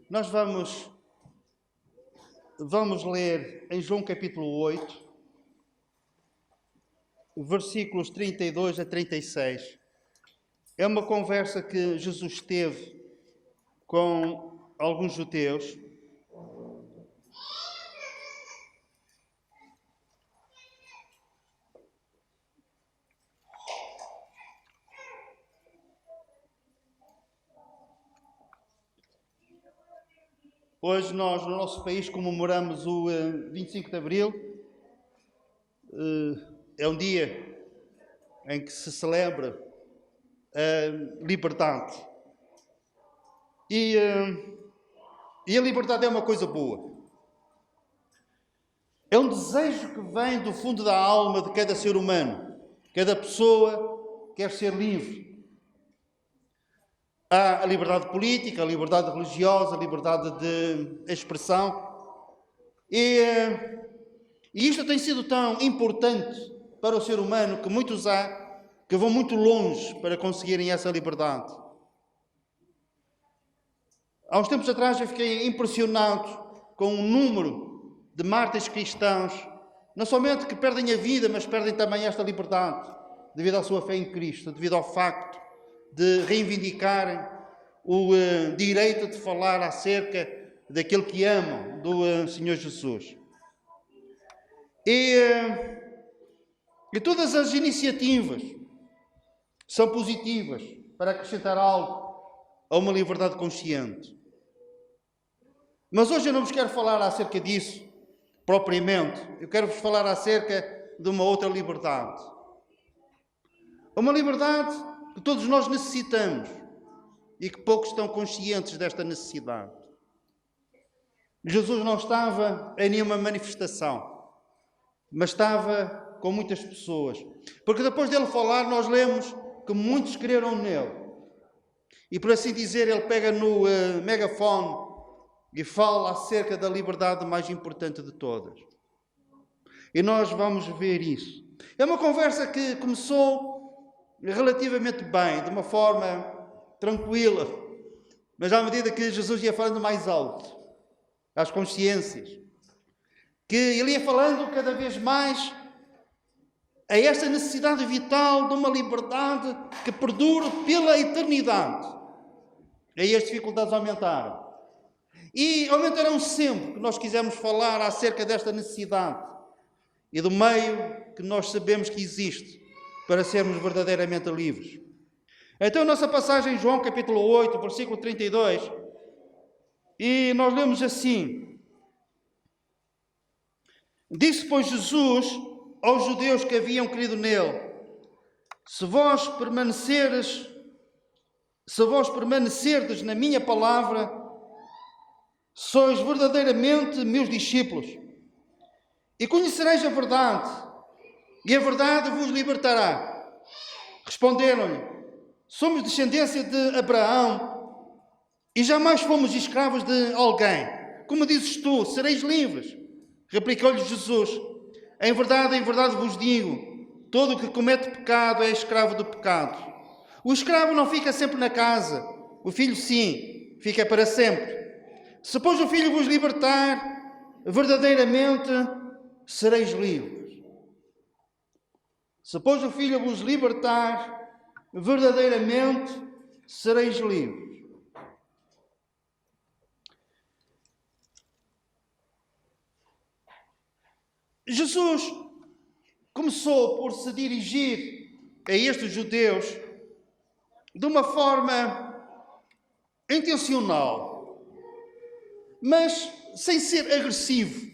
Nós vamos ler em João capítulo 8, versículos 32 a 36. É uma conversa que Jesus teve com alguns judeus. Hoje nós, no nosso país, comemoramos o 25 de Abril. É um dia em que se celebra a liberdade. E a liberdade é uma coisa boa. É um desejo que vem do fundo da alma de cada ser humano. Cada pessoa quer ser livre. Há a liberdade política, a liberdade religiosa, a liberdade de expressão. E isto tem sido tão importante para o ser humano que muitos há que vão muito longe para conseguirem essa liberdade. Há uns tempos atrás eu fiquei impressionado com o número de mártires cristãos, não somente que perdem a vida, mas perdem também esta liberdade, devido à sua fé em Cristo, devido ao facto de reivindicarem o direito de falar acerca daquele que amam, do Senhor Jesus. E todas as iniciativas são positivas para acrescentar algo a uma liberdade consciente. Mas hoje eu não vos quero falar acerca disso, propriamente. Eu quero vos falar acerca de uma outra liberdade. Uma liberdade que todos nós necessitamos e que poucos estão conscientes desta necessidade. Jesus não estava em nenhuma manifestação, mas estava com muitas pessoas. Porque depois dele falar, nós lemos que muitos creram nele. E por assim dizer, ele pega no megafone e fala acerca da liberdade mais importante de todas. E nós vamos ver isso. É uma conversa que começou relativamente bem, de uma forma tranquila, mas à medida que Jesus ia falando mais alto, às consciências, que ele ia falando cada vez mais a esta necessidade vital de uma liberdade que perdure pela eternidade. Aí as dificuldades aumentaram. E aumentarão sempre que nós quisermos falar acerca desta necessidade e do meio que nós sabemos que existe para sermos verdadeiramente livres. Então, a nossa passagem em João, capítulo 8, versículo 32, e nós lemos assim: Disse, pois, Jesus aos judeus que haviam crido nele: Se vós permanecerdes na minha palavra, sois verdadeiramente meus discípulos, e conhecereis a verdade, e a verdade vos libertará. Responderam-lhe: Somos descendência de Abraão, e jamais fomos escravos de alguém. Como dizes tu, sereis livres. Replicou-lhe Jesus: em verdade vos digo, todo o que comete pecado é escravo do pecado. O escravo não fica sempre na casa, o filho sim, fica para sempre. Se, pois, o Filho vos libertar, verdadeiramente sereis livres. Se, pois, o Filho vos libertar, verdadeiramente sereis livres. Jesus começou por se dirigir a estes judeus de uma forma intencional, mas sem ser agressivo,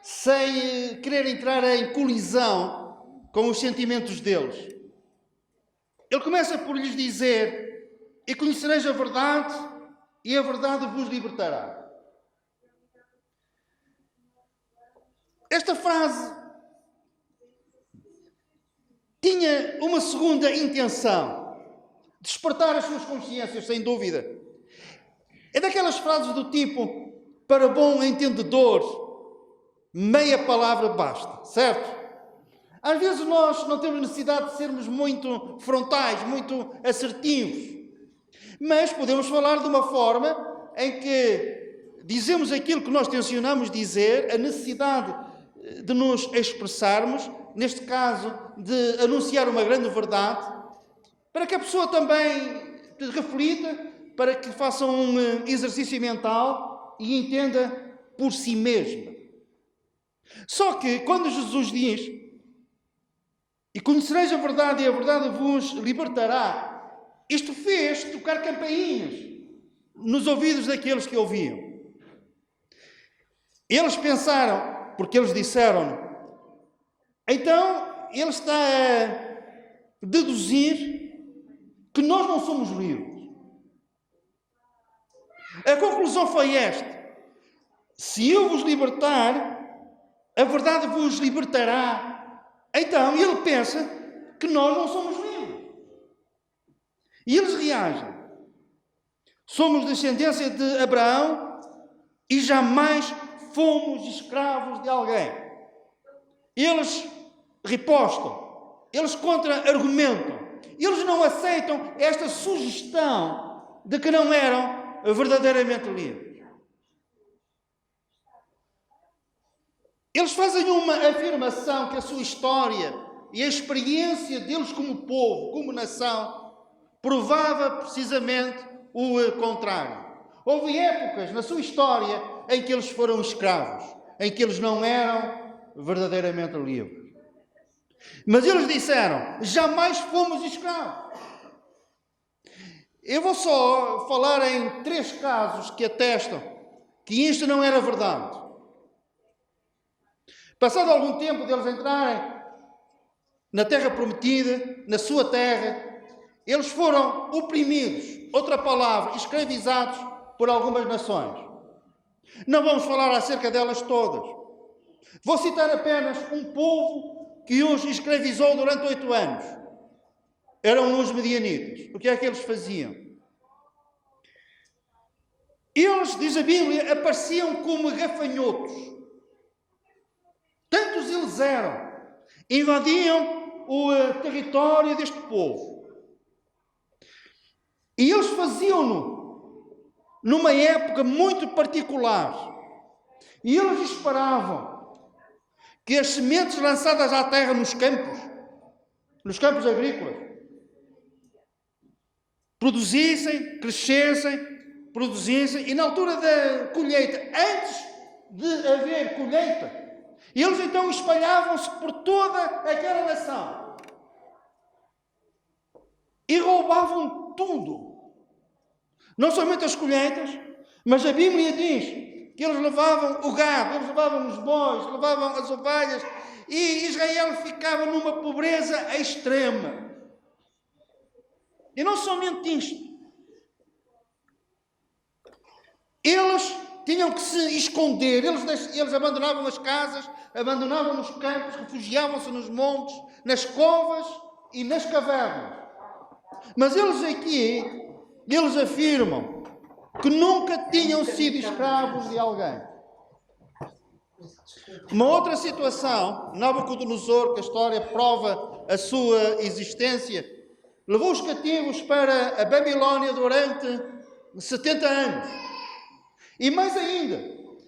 sem querer entrar em colisão com os sentimentos deles. Ele começa por lhes dizer: e conhecereis a verdade, e a verdade vos libertará. Esta frase tinha uma segunda intenção: despertar as suas consciências, sem dúvida. É daquelas frases do tipo: para bom entendedor, meia palavra basta, certo? Às vezes nós não temos necessidade de sermos muito frontais, muito assertivos, mas podemos falar de uma forma em que dizemos aquilo que nós tencionamos dizer, a necessidade de nos expressarmos, neste caso, de anunciar uma grande verdade, para que a pessoa também reflita, para que faça um exercício mental e entenda por si mesma. Só que, quando Jesus diz: "E conhecereis a verdade, e a verdade vos libertará", isto fez tocar campainhas nos ouvidos daqueles que ouviam. Eles pensaram, porque eles disseram: então ele está a deduzir que nós não somos livres. A conclusão foi esta: se eu vos libertar, a verdade vos libertará. Então ele pensa que nós não somos livres. E eles reagem: somos descendência de Abraão e jamais fomos escravos de alguém. Eles ripostam, eles contra-argumentam, eles não aceitam esta sugestão de que não eram verdadeiramente livres. Eles fazem uma afirmação que a sua história e a experiência deles como povo, como nação, provava precisamente o contrário. Houve épocas na sua história em que eles foram escravos, em que eles não eram verdadeiramente livres. Mas eles disseram: jamais fomos escravos. Eu vou só falar em 3 casos que atestam que isto não era verdade. Passado algum tempo deles entrarem na terra prometida, na sua terra, eles foram oprimidos, outra palavra, escravizados por algumas nações. Não vamos falar acerca delas todas. Vou citar apenas um povo que os escravizou durante 8 anos. Eram os medianitas. O que é que eles faziam? Eles, diz a Bíblia, apareciam como gafanhotos. Tantos eles eram. Invadiam o território deste povo. E eles faziam-no numa época muito particular. E eles esperavam que as sementes lançadas à terra nos campos agrícolas, produzissem, crescessem, produzissem, e na altura da colheita, antes de haver colheita, eles então espalhavam-se por toda aquela nação e roubavam tudo. Não somente as colheitas, mas a Bíblia diz que eles levavam o gado, eles levavam os bois, levavam as ovelhas, e Israel ficava numa pobreza extrema. E não somente isto. Eles tinham que se esconder, eles abandonavam as casas, abandonavam os campos, refugiavam-se nos montes, nas covas e nas cavernas. Mas eles afirmam que nunca tinham sido escravos de alguém. Uma outra situação, Nabucodonosor, que a história prova a sua existência, levou os cativos para a Babilónia durante 70 anos. E mais ainda,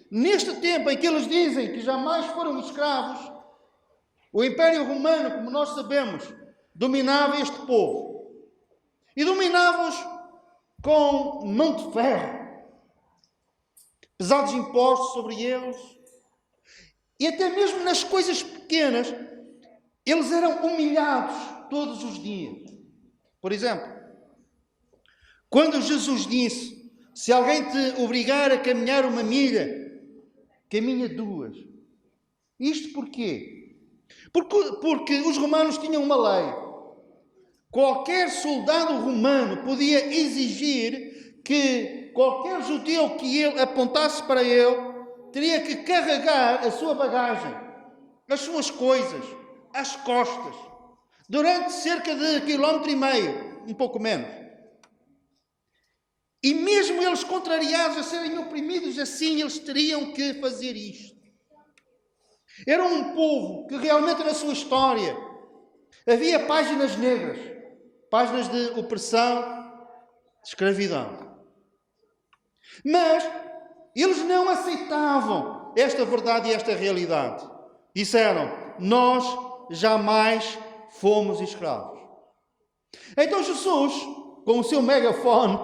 neste tempo em que eles dizem que jamais foram escravos, o Império Romano, como nós sabemos, dominava este povo. E dominava-os com mão de ferro, pesados impostos sobre eles, e até mesmo nas coisas pequenas, eles eram humilhados todos os dias. Por exemplo, quando Jesus disse: se alguém te obrigar a caminhar 1 milha, caminha 2. Isto porquê? Porque os romanos tinham uma lei. Qualquer soldado romano podia exigir que qualquer judeu que ele apontasse para ele teria que carregar a sua bagagem, as suas coisas, às costas, durante cerca de 1,5 km, um pouco menos. E mesmo eles contrariados a serem oprimidos assim, eles teriam que fazer isto. Era um povo que realmente na sua história havia páginas negras, páginas de opressão, de escravidão. Mas eles não aceitavam esta verdade e esta realidade. Disseram: nós jamais fomos escravos. Então Jesus, com o seu megafone,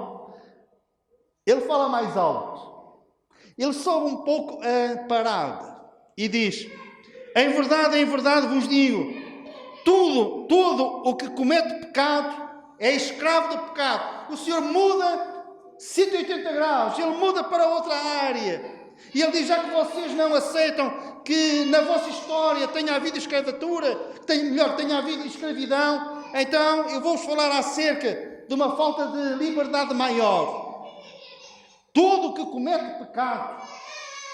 ele fala mais alto. Ele sobe um pouco a parada e diz: em verdade vos digo, todo o que comete pecado é escravo do pecado. O Senhor muda 180 graus, Ele muda para outra área. E Ele diz: já que vocês não aceitam que na vossa história tenha havido escravatura, tenha havido escravidão, então eu vou-vos falar acerca de uma falta de liberdade maior. Todo o que comete pecado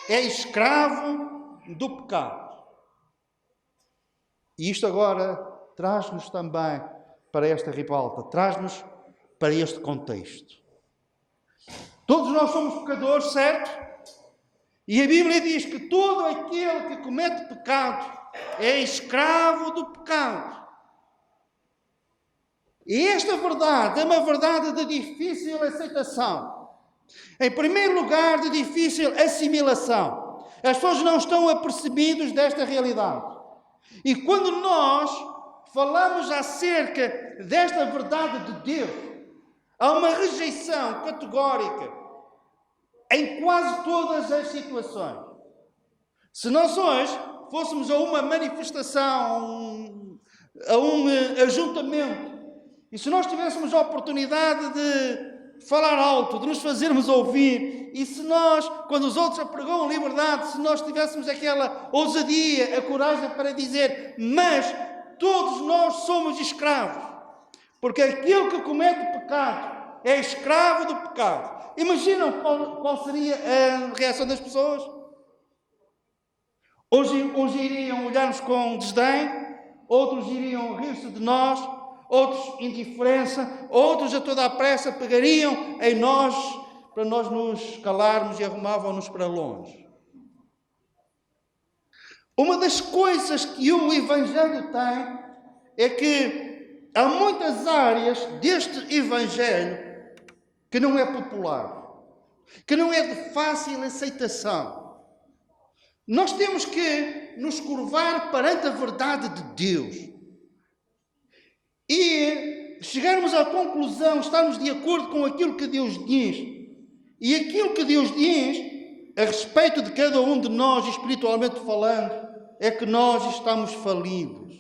é escravo do pecado. E isto agora traz-nos também para esta ribalta, traz-nos para este contexto. Todos nós somos pecadores, certo? E a Bíblia diz que todo aquele que comete pecado é escravo do pecado. E esta verdade é uma verdade de difícil aceitação. Em primeiro lugar, de difícil assimilação. As pessoas não estão apercebidas desta realidade. E quando nós falamos acerca desta verdade de Deus, há uma rejeição categórica em quase todas as situações. Se nós hoje fôssemos a uma manifestação, a um ajuntamento, e se nós tivéssemos a oportunidade de falar alto, de nos fazermos ouvir, e se nós, quando os outros apregoam liberdade, se nós tivéssemos aquela ousadia, a coragem para dizer: mas todos nós somos escravos, porque aquele que comete pecado é escravo do pecado. Imaginam qual seria a reação das pessoas? Uns iriam olhar-nos com desdém, outros iriam rir-se de nós, outros indiferença, outros a toda a pressa pegariam em nós para nós nos calarmos e arrumavam-nos para longe. Uma das coisas que o Evangelho tem é que há muitas áreas deste Evangelho que não é popular, que não é de fácil aceitação. Nós temos que nos curvar perante a verdade de Deus e chegarmos à conclusão, estarmos de acordo com aquilo que Deus diz. E aquilo que Deus diz a respeito de cada um de nós, espiritualmente falando, é que nós estamos falidos.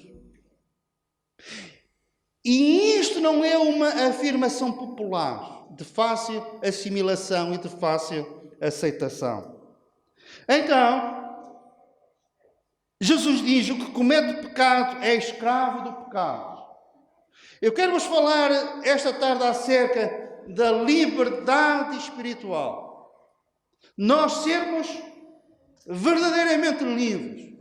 E isto não é uma afirmação popular, de fácil assimilação e de fácil aceitação. Então, Jesus diz: o que comete pecado é escravo do pecado. Eu quero vos falar esta tarde acerca da liberdade espiritual. Nós sermos verdadeiramente livres.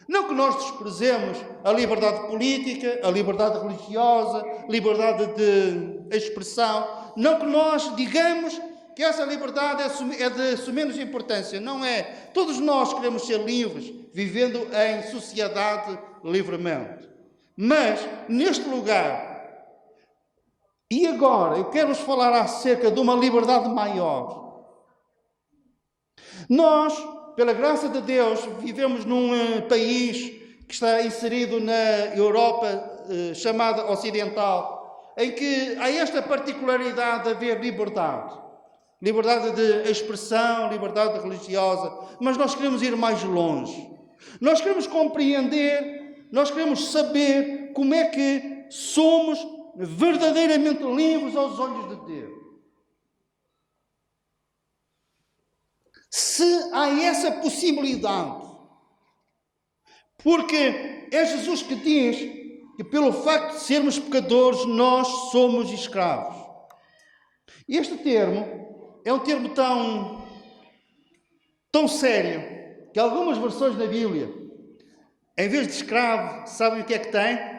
Não que nós desprezemos a liberdade política, a liberdade religiosa, liberdade de expressão. Não que nós digamos que essa liberdade é de menos importância. Não é. Todos nós queremos ser livres, vivendo em sociedade livremente. Mas, neste lugar, e agora, eu quero-vos falar acerca de uma liberdade maior. Nós, pela graça de Deus, vivemos num país que está inserido na Europa chamada ocidental, em que há esta particularidade de haver liberdade. Liberdade de expressão, liberdade religiosa. Mas nós queremos ir mais longe. Nós queremos compreender, nós queremos saber como é que somos verdadeiramente livres aos olhos de Deus. Se há essa possibilidade, porque é Jesus que diz que pelo facto de sermos pecadores, nós somos escravos. Este termo é um termo tão sério, que algumas versões da Bíblia, em vez de escravo, sabem o que é que tem?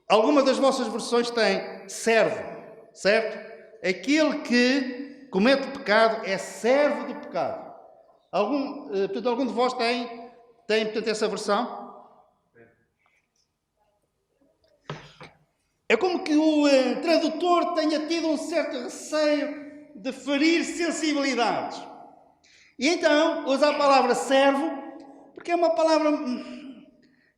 Alguma das vossas versões tem servo, certo? Aquele que comete pecado é servo do pecado. Portanto, algum de vós tem portanto, essa versão? É como que o tradutor tenha tido um certo receio de ferir sensibilidades. E então usa a palavra servo, porque é uma palavra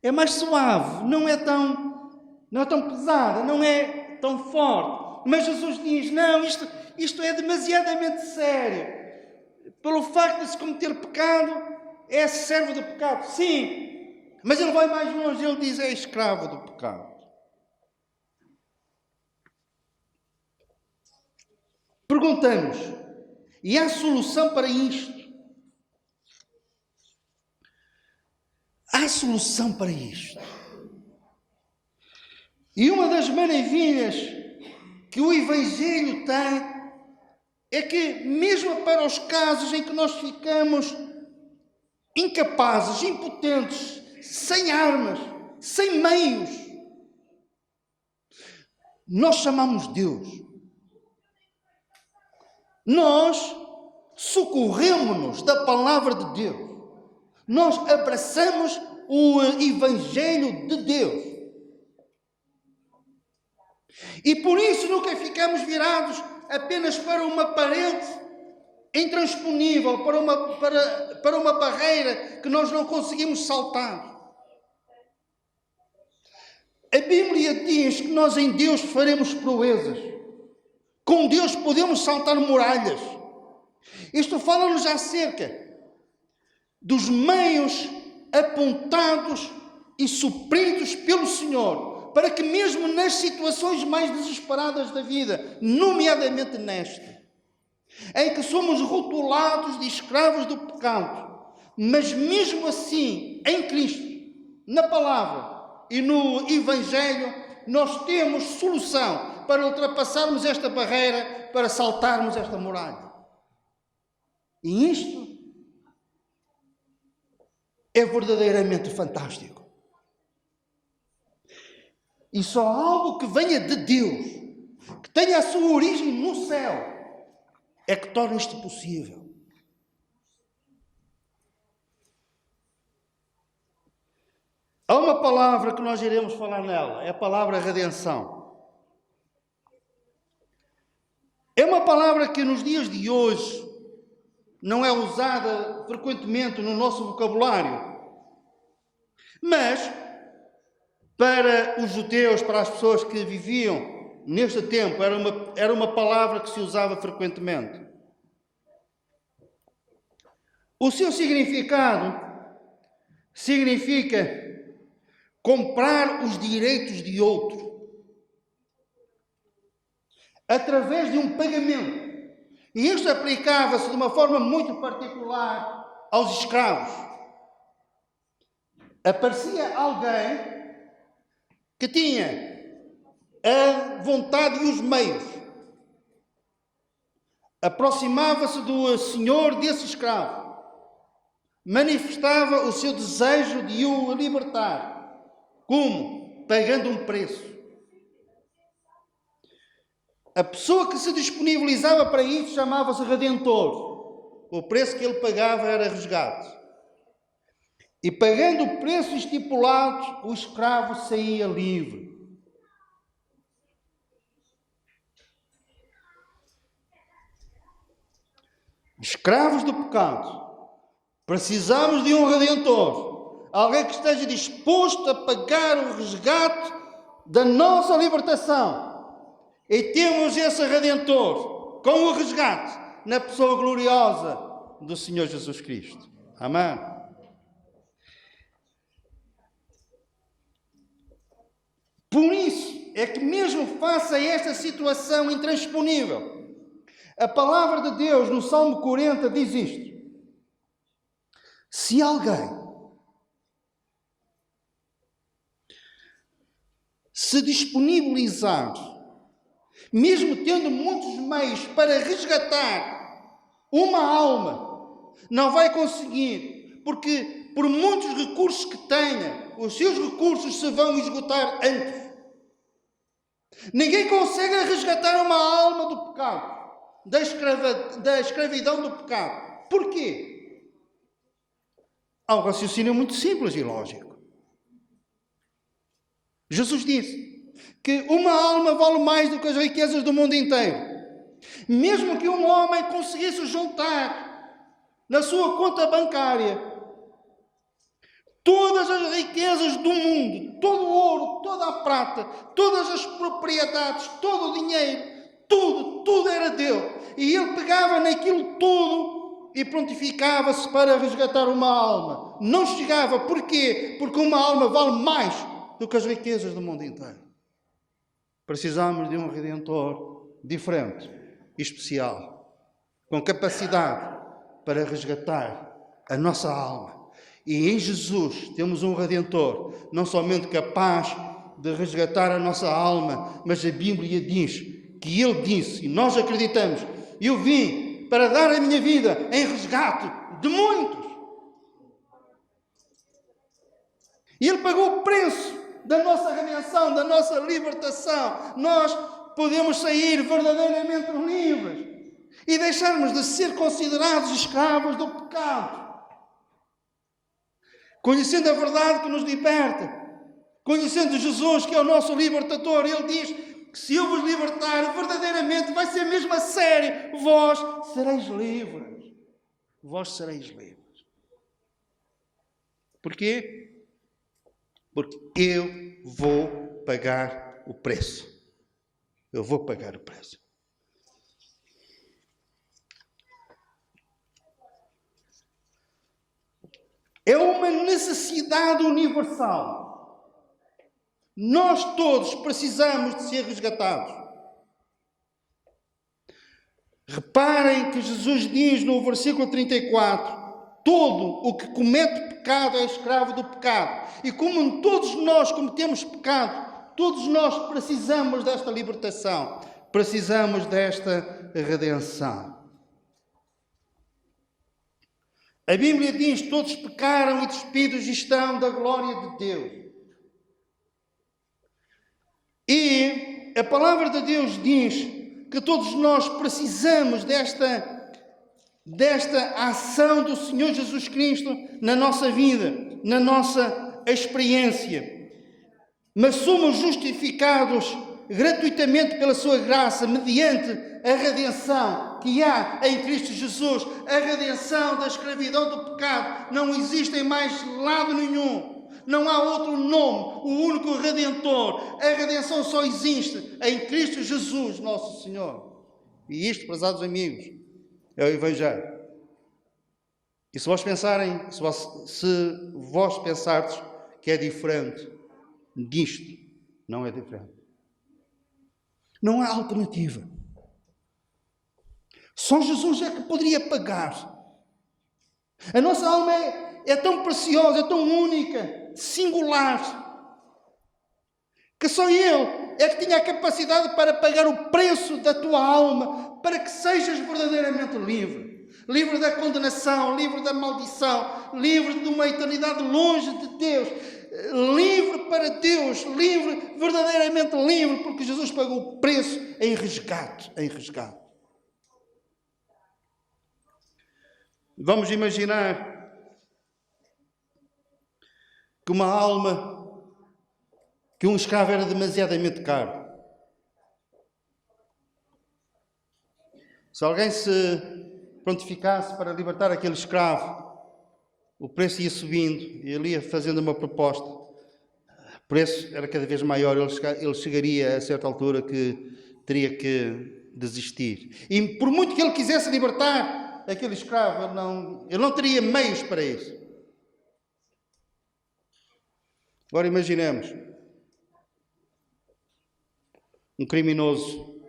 é mais suave, não é tão pesada, não é tão forte. Mas Jesus diz, não, isto é demasiadamente sério. Pelo facto de se cometer pecado, é servo do pecado. Sim, mas ele vai mais longe, ele diz, é escravo do pecado. Perguntamos, e há solução para isto? Há solução para isto. E uma das maravilhas que o Evangelho tem é que, mesmo para os casos em que nós ficamos incapazes, impotentes, sem armas, sem meios, nós chamamos Deus. Nós socorremos-nos da palavra de Deus. Nós abraçamos o Evangelho de Deus. E por isso nunca ficamos virados apenas para uma parede intransponível, para uma barreira que nós não conseguimos saltar. A Bíblia diz que nós em Deus faremos proezas. Com Deus podemos saltar muralhas. Isto fala-nos acerca dos meios apontados e supridos pelo Senhor, para que mesmo nas situações mais desesperadas da vida, nomeadamente nesta, em que somos rotulados de escravos do pecado, mas mesmo assim, em Cristo, na palavra e no Evangelho, nós temos solução para ultrapassarmos esta barreira, para saltarmos esta muralha. E isto é verdadeiramente fantástico. E só algo que venha de Deus, que tenha a sua origem no céu, é que torna isto possível. Há uma palavra que nós iremos falar nela, é a palavra redenção. É uma palavra que nos dias de hoje não é usada frequentemente no nosso vocabulário. Mas, para os judeus, para as pessoas que viviam neste tempo, era uma palavra que se usava frequentemente. O seu significado significa comprar os direitos de outro através de um pagamento. E isto aplicava-se de uma forma muito particular aos escravos. Aparecia alguém que tinha a vontade e os meios. Aproximava-se do senhor desse escravo. Manifestava o seu desejo de o libertar. Como? Pagando um preço. A pessoa que se disponibilizava para isso chamava-se redentor. O preço que ele pagava era resgate. E pagando o preço estipulado, o escravo saía livre. Escravos do pecado. Precisamos de um redentor. Alguém que esteja disposto a pagar o resgate da nossa libertação. E temos esse redentor com o resgate na pessoa gloriosa do Senhor Jesus Cristo. Amém? Por isso é que mesmo face a esta situação intransponível, a palavra de Deus no Salmo 40 diz isto: se alguém se disponibilizar, mesmo tendo muitos meios para resgatar uma alma, não vai conseguir, porque por muitos recursos que tenha, os seus recursos se vão esgotar antes. Ninguém consegue resgatar uma alma do pecado, da escravidão do pecado. Porquê? Há um raciocínio muito simples e lógico. Jesus disse: que uma alma vale mais do que as riquezas do mundo inteiro. Mesmo que um homem conseguisse juntar na sua conta bancária todas as riquezas do mundo, todo o ouro, toda a prata, todas as propriedades, todo o dinheiro, tudo era dele. E ele pegava naquilo tudo e prontificava-se para resgatar uma alma. Não chegava. Porquê? Porque uma alma vale mais do que as riquezas do mundo inteiro. Precisamos de um Redentor diferente, especial, com capacidade para resgatar a nossa alma. E em Jesus temos um Redentor, não somente capaz de resgatar a nossa alma, mas a Bíblia diz que Ele disse, e nós acreditamos, eu vim para dar a minha vida em resgate de muitos. E Ele pagou o preço da nossa redenção, da nossa libertação. Nós podemos sair verdadeiramente livres e deixarmos de ser considerados escravos do pecado. Conhecendo a verdade que nos liberta, conhecendo Jesus, que é o nosso libertador, Ele diz que se eu vos libertar, verdadeiramente vai ser mesmo a sério, vós sereis livres. Vós sereis livres. Porquê? Porque eu vou pagar o preço. Eu vou pagar o preço. É uma necessidade universal. Nós todos precisamos de ser resgatados. Reparem que Jesus diz no versículo 34, todo o que comete pecado é escravo do pecado. E como todos nós cometemos pecado, todos nós precisamos desta libertação. Precisamos desta redenção. A Bíblia diz que todos pecaram e despidos estão da glória de Deus. E a palavra de Deus diz que todos nós precisamos desta ação do Senhor Jesus Cristo na nossa vida, na nossa experiência. Mas somos justificados gratuitamente pela sua graça, mediante a redenção que há em Cristo Jesus, a redenção da escravidão do pecado. Não existe em mais lado nenhum. Não há outro nome, o único Redentor. A redenção só existe em Cristo Jesus, nosso Senhor. E isto, prezados amigos, é o Evangelho. E se vós pensarem, se vós pensardes que é diferente disto, não é diferente. Não há alternativa. Só Jesus é que poderia pagar. A nossa alma é tão preciosa, é tão única, singular, que só Ele é que tinha a capacidade para pagar o preço da tua alma, para que sejas verdadeiramente livre. Livre da condenação, livre da maldição, livre de uma eternidade longe de Deus. Livre para Deus, livre, verdadeiramente livre, porque Jesus pagou o preço em resgate, Vamos imaginar que uma alma, que um escravo era demasiadamente caro. Se alguém se prontificasse para libertar aquele escravo, o preço ia subindo, e ele ia fazendo uma proposta. O preço era cada vez maior, ele chegaria a certa altura que teria que desistir. E por muito que ele quisesse libertar aquele escravo, ele não teria meios para isso. Agora imaginemos um criminoso,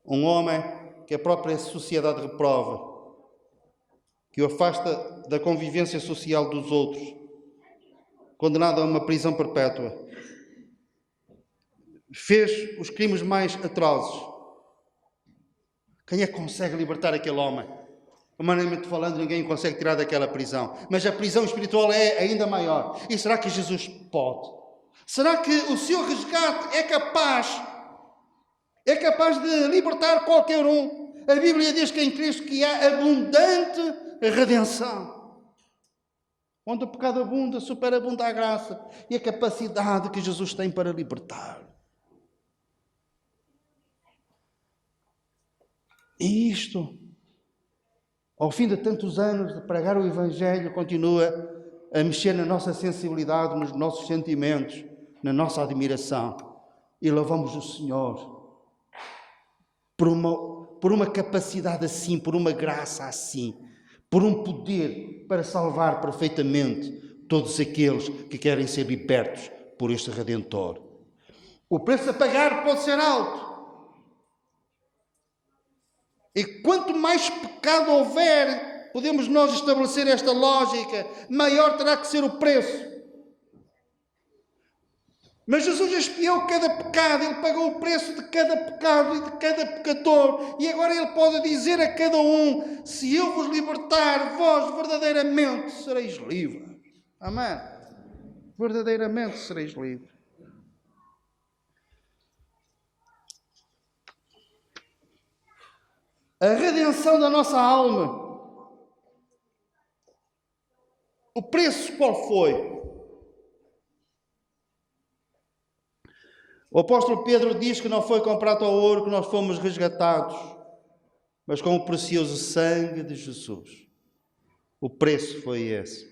um homem que a própria sociedade reprova, que o afasta da convivência social dos outros, condenado a uma prisão perpétua. Fez os crimes mais atrozes. Quem é que consegue libertar aquele homem? Humanamente falando, ninguém consegue tirar daquela prisão. Mas a prisão espiritual é ainda maior. E será que Jesus pode? Será que o seu resgate é capaz de libertar qualquer um? A Bíblia diz que em Cristo que há abundante redenção. Onde o pecado abunda, superabunda a graça e a capacidade que Jesus tem para libertar. E isto, ao fim de tantos anos de pregar o Evangelho, continua a mexer na nossa sensibilidade, nos nossos sentimentos, na nossa admiração. E louvamos o Senhor por uma capacidade assim, por uma graça assim, por um poder para salvar perfeitamente todos aqueles que querem ser libertos por este Redentor. O preço a pagar pode ser alto. E quanto mais pecado houver, podemos nós estabelecer esta lógica, maior terá que ser o preço. Mas Jesus expiou cada pecado, Ele pagou o preço de cada pecado e de cada pecador. E agora Ele pode dizer a cada um, se eu vos libertar, vós verdadeiramente sereis livres. Amém? Verdadeiramente sereis livres. A redenção da nossa alma. O preço qual foi? O apóstolo Pedro diz que não foi com prata ou ouro que nós fomos resgatados, mas com o precioso sangue de Jesus. O preço foi esse.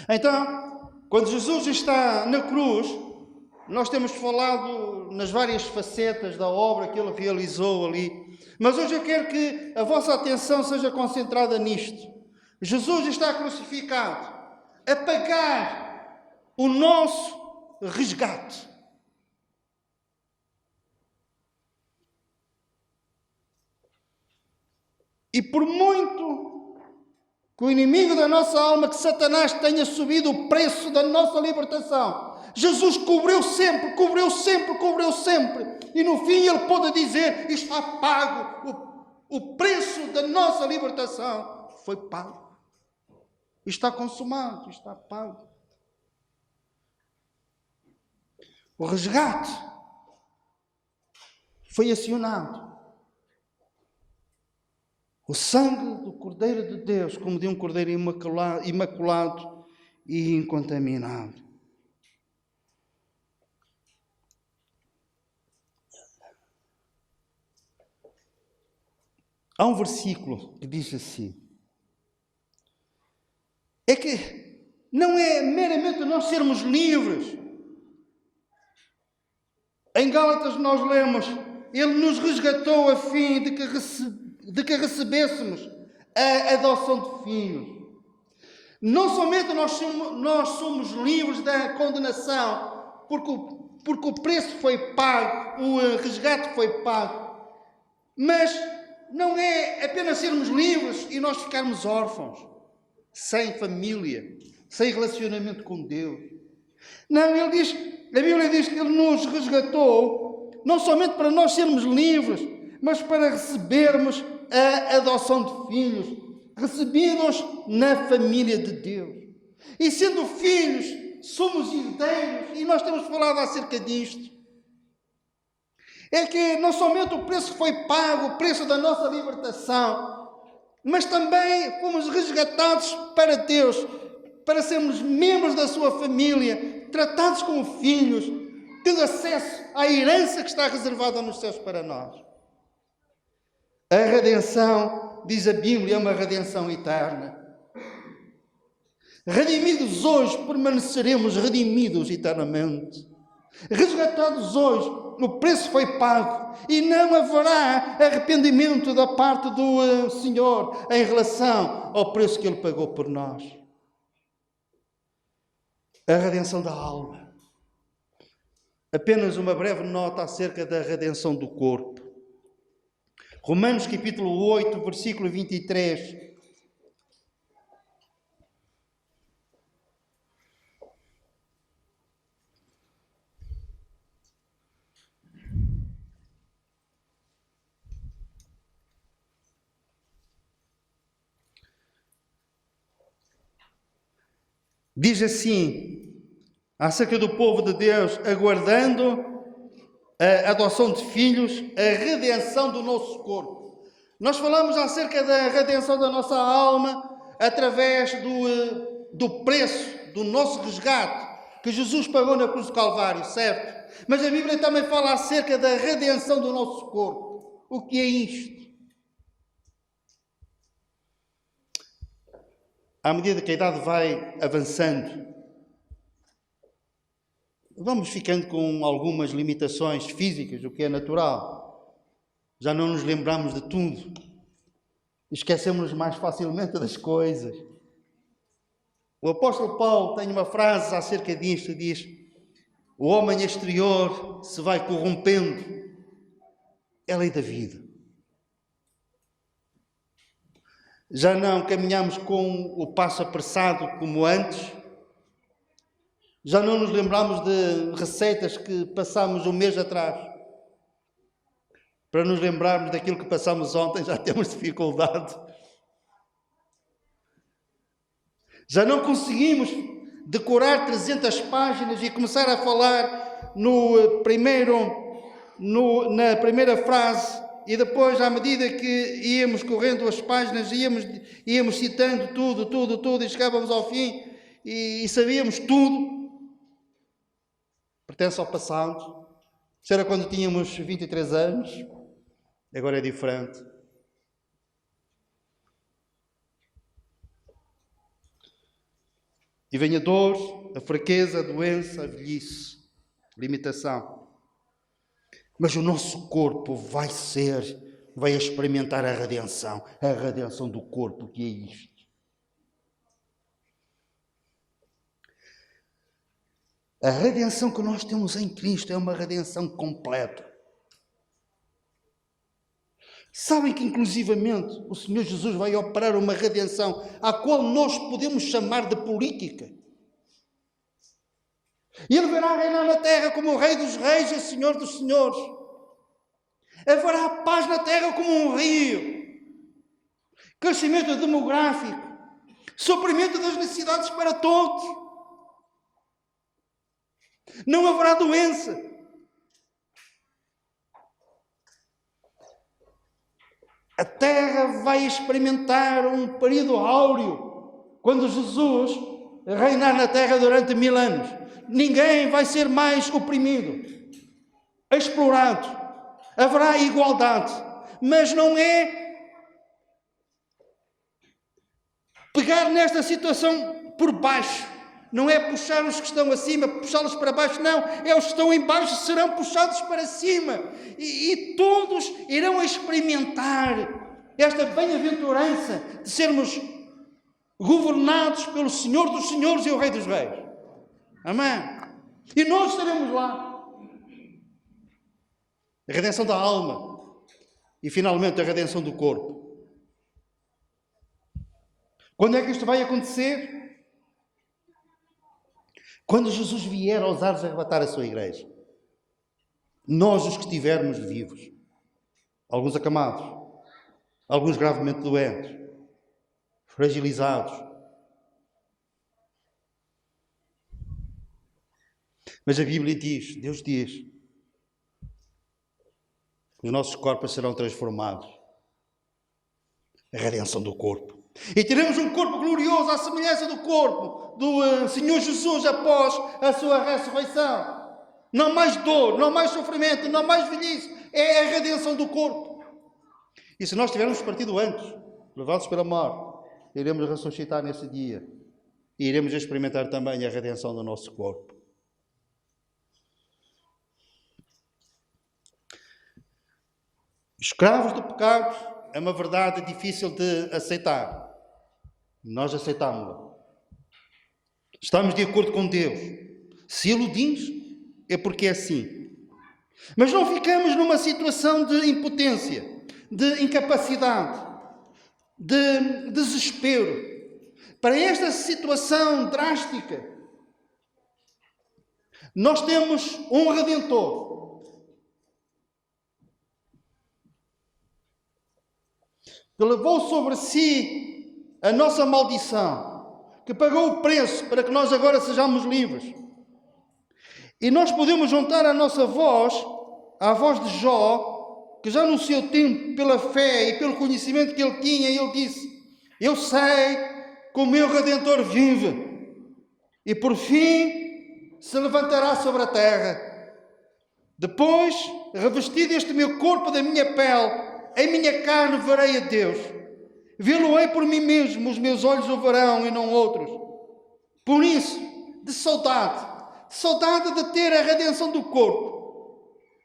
Então, quando Jesus está na cruz, nós temos falado nas várias facetas da obra que Ele realizou ali, mas hoje eu quero que a vossa atenção seja concentrada nisto. Jesus está crucificado a pagar o nosso resgate. E por muito que o inimigo da nossa alma, que Satanás, tenha subido o preço da nossa libertação, Jesus cobriu sempre, cobriu sempre, cobriu sempre. E no fim Ele pôde dizer, está pago. O preço da nossa libertação foi pago. Está consumado, está pago. O resgate foi acionado. O sangue do Cordeiro de Deus, como de um Cordeiro imaculado e incontaminado. Há um versículo que diz assim, é que não é meramente nós sermos livres. Em Gálatas nós lemos, Ele nos resgatou a fim de que recebêssemos a adoção de filhos. Não somente nós somos livres da condenação, porque o preço foi pago, o resgate foi pago, mas não é apenas sermos livres e nós ficarmos órfãos, sem família, sem relacionamento com Deus. Não, a Bíblia diz que Ele nos resgatou, não somente para nós sermos livres, mas para recebermos a adoção de filhos, recebidos na família de Deus. E sendo filhos, somos herdeiros, e nós temos falado acerca disto. É que não somente o preço foi pago, o preço da nossa libertação, mas também fomos resgatados para Deus, para sermos membros da sua família, tratados como filhos, tendo acesso à herança que está reservada nos céus para nós. A redenção, diz a Bíblia, é uma redenção eterna. Redimidos hoje, permaneceremos redimidos eternamente. Resgatados hoje, o preço foi pago e não haverá arrependimento da parte do Senhor em relação ao preço que Ele pagou por nós. A redenção da alma. Apenas uma breve nota acerca da redenção do corpo. Romanos capítulo 8, versículo 23. Diz assim, acerca do povo de Deus, aguardando a adoção de filhos, a redenção do nosso corpo. Nós falamos acerca da redenção da nossa alma, através do preço, do nosso resgate, que Jesus pagou na cruz do Calvário, certo? Mas a Bíblia também fala acerca da redenção do nosso corpo. O que é isto? À medida que a idade vai avançando, vamos ficando com algumas limitações físicas, o que é natural. Já não nos lembramos de tudo. Esquecemos mais facilmente das coisas. O apóstolo Paulo tem uma frase acerca disto, diz: o homem exterior se vai corrompendo. É a lei da vida. Já não caminhamos com o passo apressado como antes. Já não nos lembramos de receitas que passámos um mês atrás. Para nos lembrarmos daquilo que passámos ontem, já temos dificuldade. Já não conseguimos decorar 300 páginas e começar a falar na primeira frase, e depois, à medida que íamos correndo as páginas, íamos citando tudo, e chegávamos ao fim e sabíamos tudo. Pertence ao passado. Isso era quando tínhamos 23 anos, agora é diferente. E vem a dor, a fraqueza, a doença, a velhice, limitação. Mas o nosso corpo vai experimentar a redenção do corpo, que é isto. A redenção que nós temos em Cristo é uma redenção completa. Sabem que, inclusivamente, o Senhor Jesus vai operar uma redenção à qual nós podemos chamar de política. E Ele virá reinar na terra como o Rei dos Reis e Senhor dos Senhores. Haverá paz na terra como um rio. Crescimento demográfico. Suprimento das necessidades para todos. Não haverá doença. A terra vai experimentar um período áureo quando Jesus reinar na terra durante 1000 anos. Ninguém vai ser mais oprimido, explorado. Haverá igualdade, mas não é pegar nesta situação por baixo. Não é puxar os que estão acima, puxá-los para baixo, não. É os que estão em baixo serão puxados para cima. E todos irão experimentar esta bem-aventurança de sermos governados pelo Senhor dos Senhores e o Rei dos Reis. Amém? E nós estaremos lá. A redenção da alma. E finalmente a redenção do corpo. Quando é que isto vai acontecer? Quando Jesus vier aos ares arrebatar a sua igreja. Nós, os que estivermos vivos. Alguns acamados. Alguns gravemente doentes. Fragilizados. Mas a Bíblia diz, Deus diz, que os nossos corpos serão transformados. A redenção do corpo. E teremos um corpo glorioso à semelhança do corpo do Senhor Jesus após a sua ressurreição. Não mais dor, não mais sofrimento, não mais velhice. É a redenção do corpo. E se nós tivermos partido antes, levados pela morte, iremos ressuscitar nesse dia. E iremos experimentar também a redenção do nosso corpo. Escravos do pecado é uma verdade difícil de aceitar. Nós aceitamos-la. Estamos de acordo com Deus. Se Ele o diz, é porque é assim. Mas não ficamos numa situação de impotência, de incapacidade, de desespero. Para esta situação drástica, nós temos um Redentor. Que levou sobre si a nossa maldição, que pagou o preço para que nós agora sejamos livres. E nós podemos juntar a nossa voz à voz de Jó, que já no seu tempo, pela fé e pelo conhecimento que ele tinha, ele disse: eu sei que o meu Redentor vive e por fim se levantará sobre a terra. Depois, revestido este meu corpo da minha pele, em minha carne verei a Deus. Vê-lo-ei por mim mesmo, os meus olhos o verão e não outros. Por isso, de saudade de ter a redenção do corpo,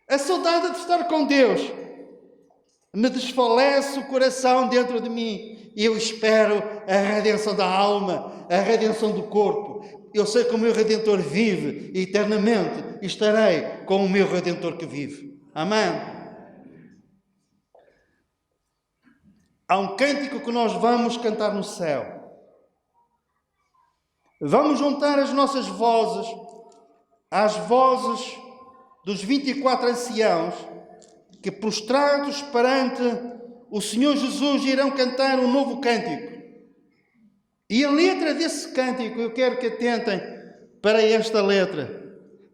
a saudade de estar com Deus, me desfalece o coração dentro de mim e eu espero a redenção da alma, a redenção do corpo. Eu sei que o meu Redentor vive e eternamente estarei com o meu Redentor que vive. Amém? Há um cântico que nós vamos cantar no céu. Vamos juntar as nossas vozes às vozes dos 24 anciãos que, prostrados perante o Senhor Jesus, irão cantar um novo cântico. E a letra desse cântico, eu quero que atentem para esta letra.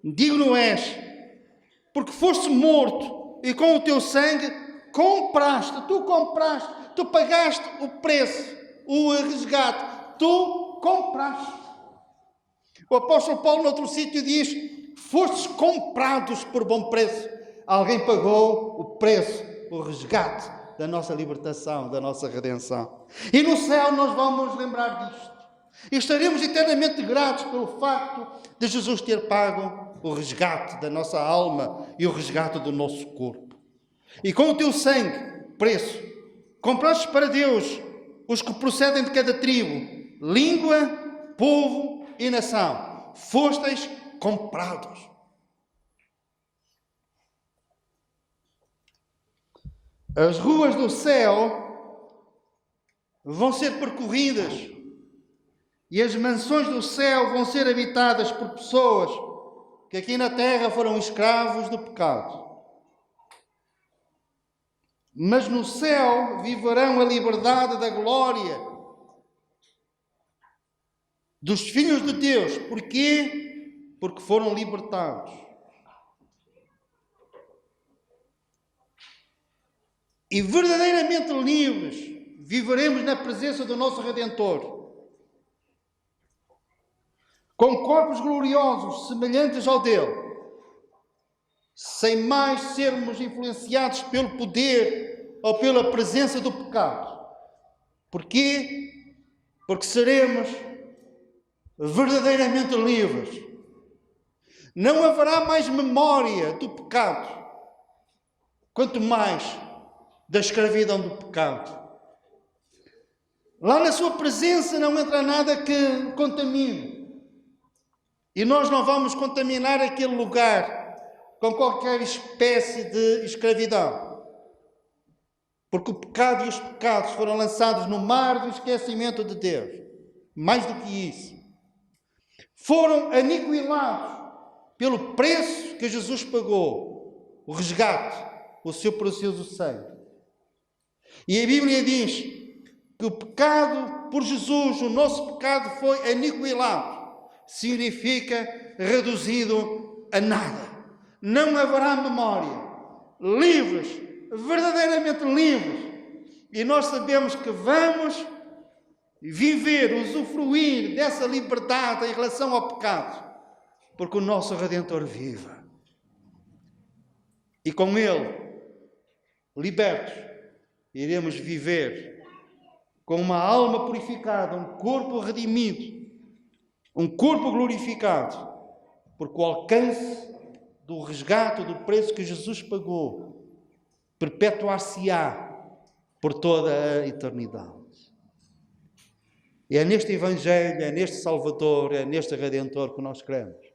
Digno és, porque foste morto e com o teu sangue tu pagaste o preço, o resgate, tu compraste. O apóstolo Paulo, noutro sítio, diz: fostes comprados por bom preço. Alguém pagou o preço, o resgate da nossa libertação, da nossa redenção. E no céu nós vamos lembrar disto. E estaremos eternamente gratos pelo facto de Jesus ter pago o resgate da nossa alma e o resgate do nosso corpo. E com o teu sangue, preço, compraste para Deus os que procedem de cada tribo, língua, povo e nação. Fostes comprados. As ruas do céu vão ser percorridas e as mansões do céu vão ser habitadas por pessoas que aqui na terra foram escravos do pecado. Mas no céu viverão a liberdade da glória dos filhos de Deus. Porquê? Porque foram libertados. E verdadeiramente livres viveremos na presença do nosso Redentor, com corpos gloriosos semelhantes ao dele, sem mais sermos influenciados pelo poder ou pela presença do pecado. Porquê? Porque seremos verdadeiramente livres. Não haverá mais memória do pecado, quanto mais da escravidão do pecado. Lá na sua presença não entra nada que contamine. E nós não vamos contaminar aquele lugar com qualquer espécie de escravidão. Porque o pecado e os pecados foram lançados no mar do esquecimento de Deus. Mais do que isso, foram aniquilados pelo preço que Jesus pagou, o resgate, o seu precioso sangue. E a Bíblia diz que o pecado por Jesus, o nosso pecado foi aniquilado. Significa reduzido a nada. Não haverá memória. Livres, verdadeiramente livres. E nós sabemos que vamos viver, usufruir dessa liberdade em relação ao pecado, porque o nosso Redentor vive. E com Ele, libertos, iremos viver com uma alma purificada, um corpo redimido, um corpo glorificado, porque o alcance do resgate, do preço que Jesus pagou, perpetuar-se-á por toda a eternidade. E é neste Evangelho, é neste Salvador, é neste Redentor que nós cremos.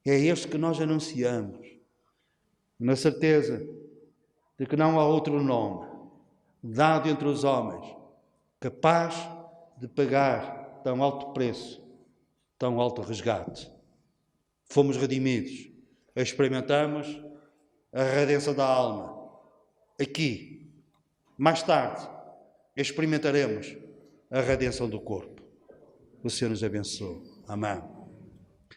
É este que nós anunciamos, na certeza de que não há outro nome dado entre os homens capaz de pagar tão alto preço, tão alto resgate. Fomos redimidos, experimentamos a redenção da alma. Aqui, mais tarde, experimentaremos a redenção do corpo. O Senhor nos abençoe. Amém.